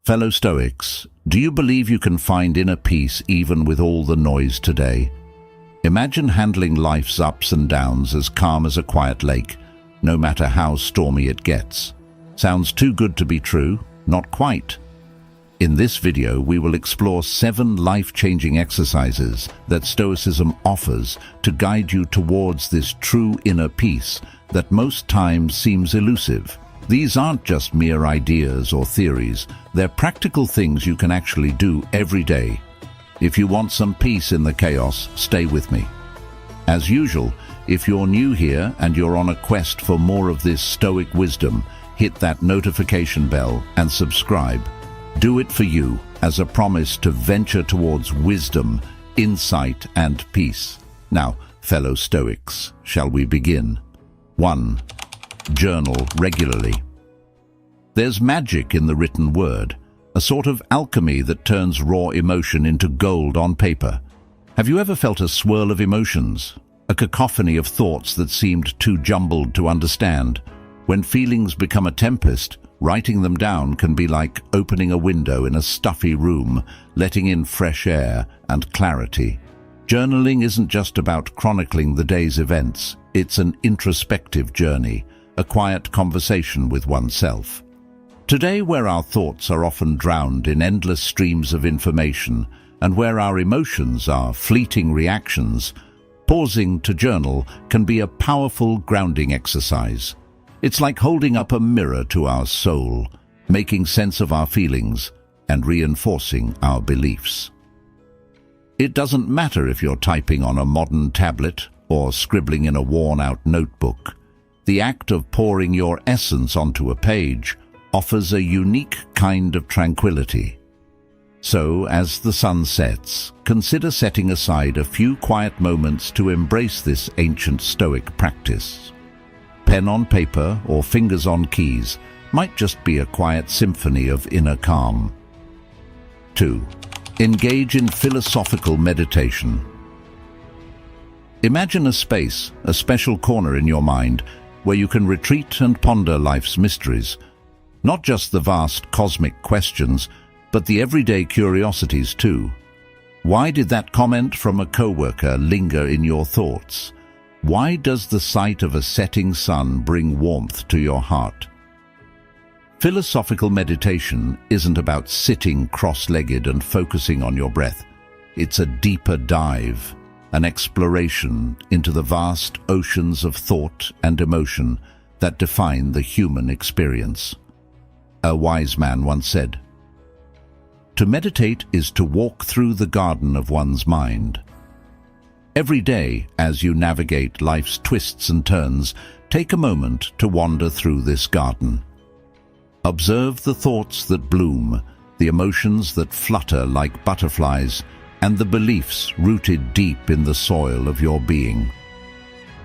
Fellow Stoics, do you believe you can find inner peace even with all the noise today? Imagine handling life's ups and downs as calm as a quiet lake, no matter how stormy it gets. Sounds too good to be true? Not quite. In this video, we will explore 7 life-changing exercises that Stoicism offers to guide you towards this true inner peace that most times seems elusive. These aren't just mere ideas or theories, they're practical things you can actually do every day. If you want some peace in the chaos, stay with me. As usual, if you're new here and you're on a quest for more of this Stoic wisdom, hit that notification bell and subscribe. Do it for you as a promise to venture towards wisdom, insight, and peace. Now, fellow Stoics, shall we begin? 1. Journal regularly. There's magic in the written word, a sort of alchemy that turns raw emotion into gold on paper. Have you ever felt a swirl of emotions, a cacophony of thoughts that seemed too jumbled to understand? When feelings become a tempest, writing them down can be like opening a window in a stuffy room, letting in fresh air and clarity. Journaling isn't just about chronicling the day's events, it's an introspective journey, a quiet conversation with oneself. Today, where our thoughts are often drowned in endless streams of information and where our emotions are fleeting reactions, pausing to journal can be a powerful grounding exercise. It's like holding up a mirror to our soul, making sense of our feelings and reinforcing our beliefs. It doesn't matter if you're typing on a modern tablet or scribbling in a worn-out notebook. The act of pouring your essence onto a page offers a unique kind of tranquility. So, as the sun sets, consider setting aside a few quiet moments to embrace this ancient Stoic practice. Pen on paper or fingers on keys might just be a quiet symphony of inner calm. 2. Engage in philosophical meditation. Imagine a space, a special corner in your mind, where you can retreat and ponder life's mysteries. Not just the vast cosmic questions, but the everyday curiosities too. Why did that comment from a coworker linger in your thoughts? Why does the sight of a setting sun bring warmth to your heart? Philosophical meditation isn't about sitting cross-legged and focusing on your breath. It's a deeper dive, an exploration into the vast oceans of thought and emotion that define the human experience. A wise man once said, "To meditate is to walk through the garden of one's mind." Every day, as you navigate life's twists and turns, take a moment to wander through this garden. Observe the thoughts that bloom, the emotions that flutter like butterflies, and the beliefs rooted deep in the soil of your being.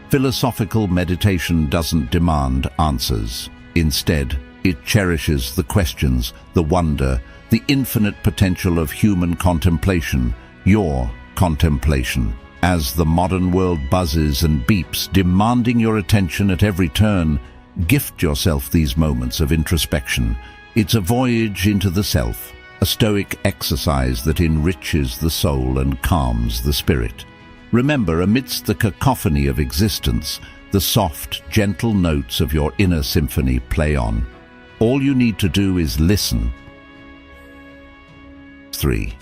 Philosophical meditation doesn't demand answers. Instead, it cherishes the questions, the wonder, the infinite potential of human contemplation, your contemplation. As the modern world buzzes and beeps, demanding your attention at every turn, gift yourself these moments of introspection. It's a voyage into the self, a Stoic exercise that enriches the soul and calms the spirit. Remember, amidst the cacophony of existence, the soft, gentle notes of your inner symphony play on. All you need to do is listen. 3.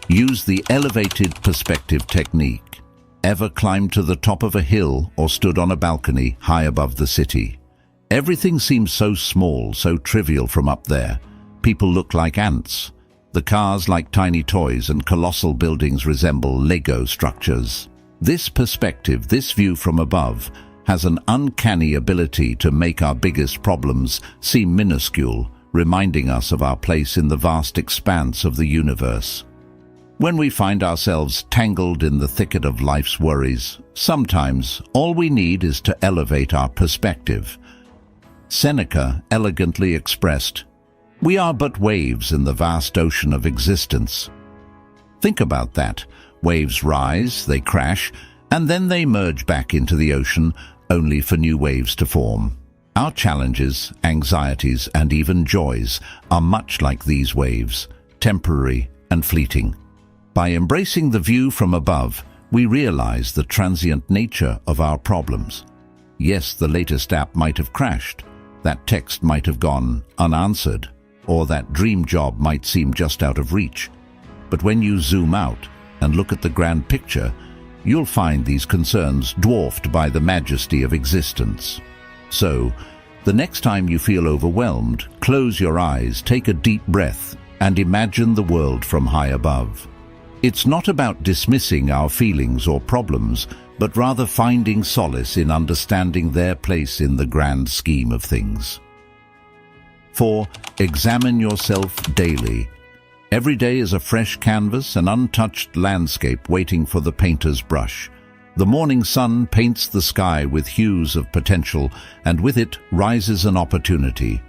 Use the elevated perspective technique. Ever climbed to the top of a hill or stood on a balcony high above the city? Everything seems so small, so trivial from up there. People look like ants. The cars like tiny toys, and colossal buildings resemble Lego structures. This perspective, this view from above, has an uncanny ability to make our biggest problems seem minuscule, reminding us of our place in the vast expanse of the universe. When we find ourselves tangled in the thicket of life's worries, sometimes all we need is to elevate our perspective. Seneca elegantly expressed, "We are but waves in the vast ocean of existence." Think about that. Waves rise, they crash, and then they merge back into the ocean, only for new waves to form. Our challenges, anxieties, and even joys are much like these waves, temporary and fleeting. By embracing the view from above, we realize the transient nature of our problems. Yes, the latest app might have crashed, that text might have gone unanswered, or that dream job might seem just out of reach. But when you zoom out and look at the grand picture, you'll find these concerns dwarfed by the majesty of existence. So, the next time you feel overwhelmed, close your eyes, take a deep breath, and imagine the world from high above. It's not about dismissing our feelings or problems, but rather finding solace in understanding their place in the grand scheme of things. 4. Examine yourself daily. Every day is a fresh canvas, an untouched landscape waiting for the painter's brush. The morning sun paints the sky with hues of potential, and with it rises an opportunity.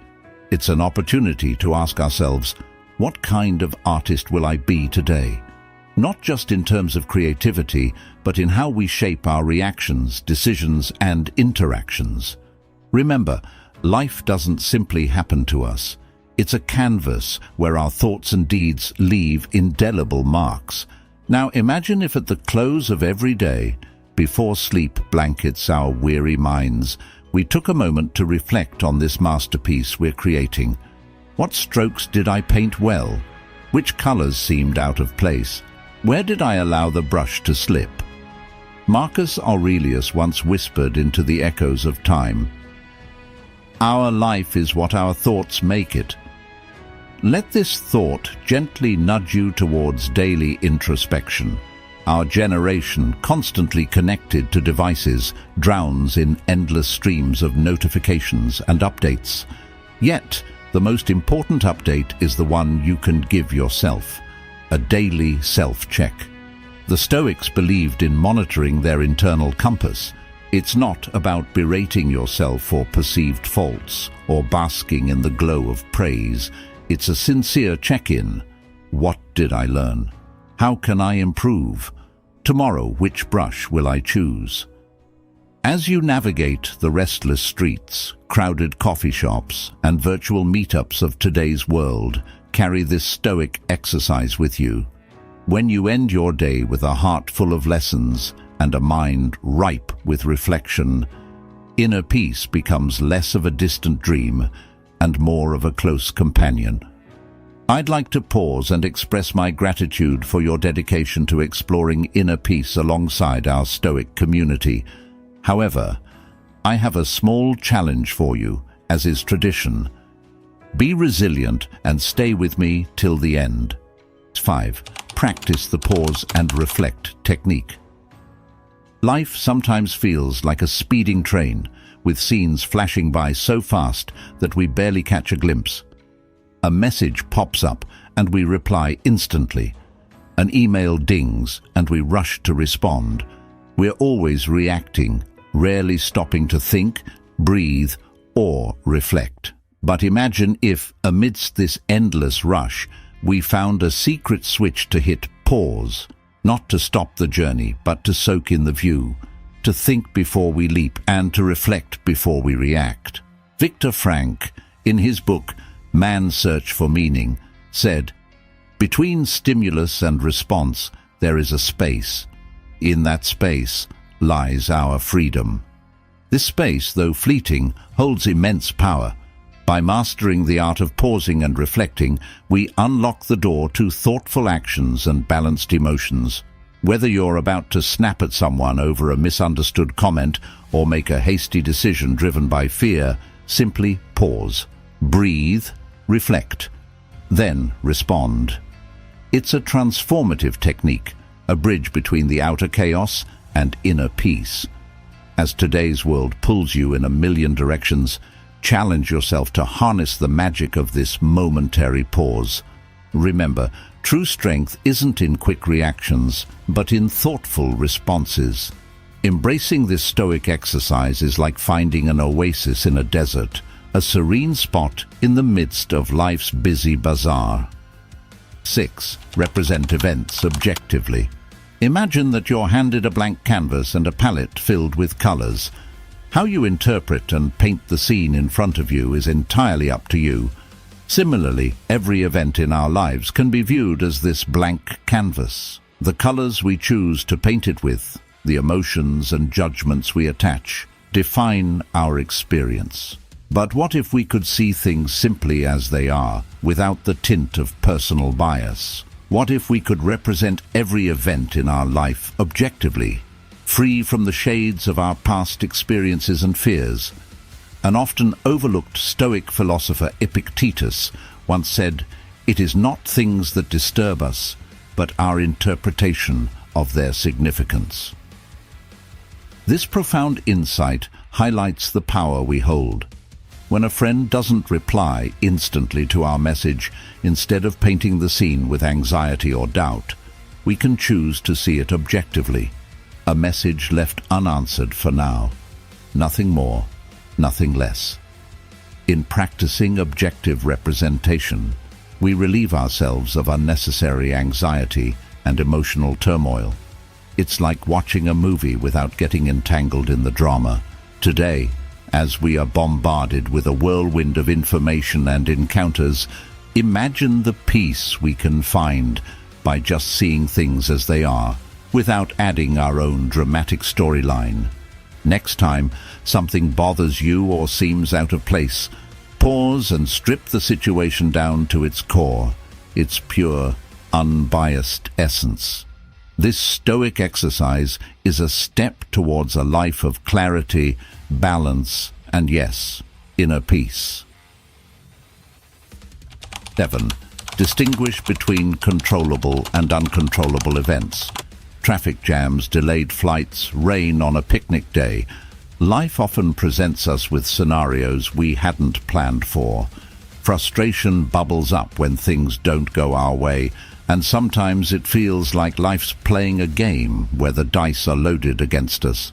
It's an opportunity to ask ourselves, what kind of artist will I be today? Not just in terms of creativity, but in how we shape our reactions, decisions, and interactions. Remember, life doesn't simply happen to us. It's a canvas where our thoughts and deeds leave indelible marks. Now imagine if at the close of every day, before sleep blankets our weary minds, we took a moment to reflect on this masterpiece we're creating. What strokes did I paint well? Which colors seemed out of place? Where did I allow the brush to slip? Marcus Aurelius once whispered into the echoes of time, "Our life is what our thoughts make it." Let this thought gently nudge you towards daily introspection. Our generation, constantly connected to devices, drowns in endless streams of notifications and updates. Yet, the most important update is the one you can give yourself, a daily self-check. The Stoics believed in monitoring their internal compass. It's not about berating yourself for perceived faults or basking in the glow of praise. It's a sincere check-in. What did I learn? How can I improve? Tomorrow, which brush will I choose? As you navigate the restless streets, crowded coffee shops, and virtual meetups of today's world, carry this Stoic exercise with you. When you end your day with a heart full of lessons and a mind ripe with reflection, inner peace becomes less of a distant dream and more of a close companion. I'd like to pause and express my gratitude for your dedication to exploring inner peace alongside our Stoic community. However, I have a small challenge for you, as is tradition. Be resilient and stay with me till the end. 5. Practice the pause and reflect technique. Life sometimes feels like a speeding train, with scenes flashing by so fast that we barely catch a glimpse. A message pops up and we reply instantly. An email dings and we rush to respond. We're always reacting, rarely stopping to think, breathe, or reflect. But imagine if, amidst this endless rush, we found a secret switch to hit pause, not to stop the journey, but to soak in the view, to think before we leap, and to reflect before we react. Viktor Frankl, in his book Man's Search for Meaning, said, "Between stimulus and response, there is a space. In that space lies our freedom." This space, though fleeting, holds immense power. By mastering the art of pausing and reflecting, we unlock the door to thoughtful actions and balanced emotions. Whether you're about to snap at someone over a misunderstood comment or make a hasty decision driven by fear, simply pause, breathe, reflect, then respond. It's a transformative technique, a bridge between the outer chaos and inner peace. As today's world pulls you in a million directions, challenge yourself to harness the magic of this momentary pause. Remember, true strength isn't in quick reactions, but in thoughtful responses. Embracing this Stoic exercise is like finding an oasis in a desert, a serene spot in the midst of life's busy bazaar. 6. Represent events objectively. Imagine that you're handed a blank canvas and a palette filled with colors. How you interpret and paint the scene in front of you is entirely up to you. Similarly, every event in our lives can be viewed as this blank canvas. The colors we choose to paint it with, the emotions and judgments we attach, define our experience. But what if we could see things simply as they are, without the tint of personal bias? What if we could represent every event in our life objectively, free from the shades of our past experiences and fears? An often overlooked Stoic philosopher Epictetus once said, "It is not things that disturb us, but our interpretation of their significance." This profound insight highlights the power we hold. When a friend doesn't reply instantly to our message, instead of painting the scene with anxiety or doubt, we can choose to see it objectively. A message left unanswered for now. Nothing more, nothing less. In practicing objective representation, we relieve ourselves of unnecessary anxiety and emotional turmoil. It's like watching a movie without getting entangled in the drama. Today, as we are bombarded with a whirlwind of information and encounters, imagine the peace we can find by just seeing things as they are, without adding our own dramatic storyline. Next time something bothers you or seems out of place, pause and strip the situation down to its core, its pure, unbiased essence. This Stoic exercise is a step towards a life of clarity, balance, and yes, inner peace. 7. Distinguish between controllable and uncontrollable events. Traffic jams, delayed flights, rain on a picnic day. Life often presents us with scenarios we hadn't planned for. Frustration bubbles up when things don't go our way, and sometimes it feels like life's playing a game where the dice are loaded against us.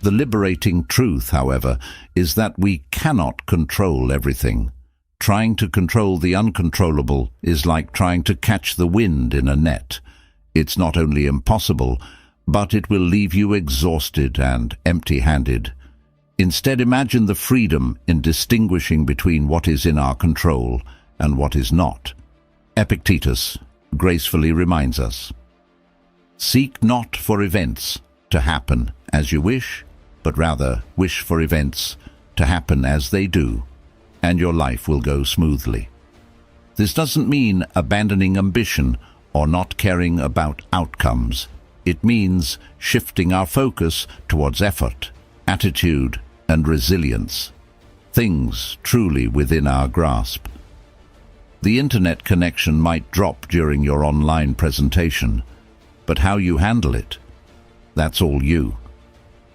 The liberating truth, however, is that we cannot control everything. Trying to control the uncontrollable is like trying to catch the wind in a net. It's not only impossible, but it will leave you exhausted and empty-handed. Instead, imagine the freedom in distinguishing between what is in our control and what is not. Epictetus gracefully reminds us, "Seek not for events to happen as you wish, but rather wish for events to happen as they do, and your life will go smoothly." This doesn't mean abandoning ambition or not caring about outcomes. It means shifting our focus towards effort, attitude, and resilience, things truly within our grasp. The internet connection might drop during your online presentation, but how you handle it, that's all you.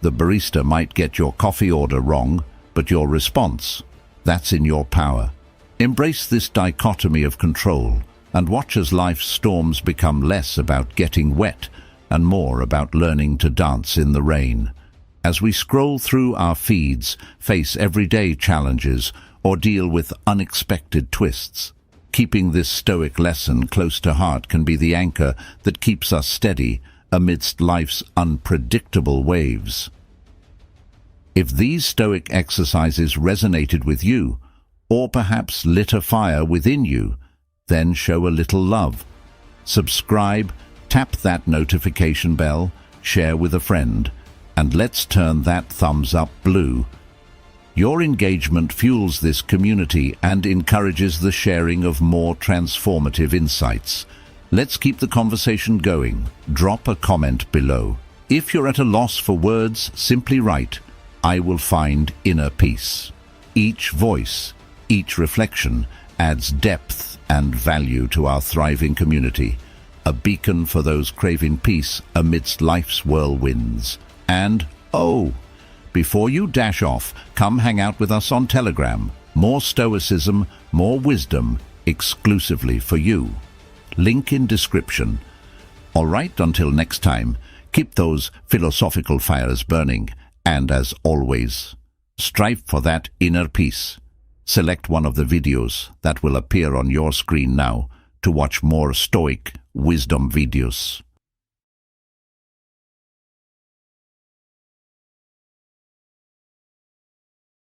The barista might get your coffee order wrong, but your response, that's in your power. Embrace this dichotomy of control and watch as life's storms become less about getting wet and more about learning to dance in the rain. As we scroll through our feeds, face everyday challenges, or deal with unexpected twists, keeping this Stoic lesson close to heart can be the anchor that keeps us steady amidst life's unpredictable waves. If these Stoic exercises resonated with you, or perhaps lit a fire within you, then show a little love. Subscribe, tap that notification bell, share with a friend, and let's turn that thumbs up blue. Your engagement fuels this community and encourages the sharing of more transformative insights. Let's keep the conversation going. Drop a comment below. If you're at a loss for words, simply write, "I will find inner peace." Each voice, each reflection adds depth and value to our thriving community, a beacon for those craving peace amidst life's whirlwinds. And, before you dash off, come hang out with us on Telegram. More Stoicism, more wisdom, exclusively for you. Link in description. All right, until next time, keep those philosophical fires burning, and as always, strive for that inner peace. Select one of the videos that will appear on your screen now to watch more Stoic wisdom videos.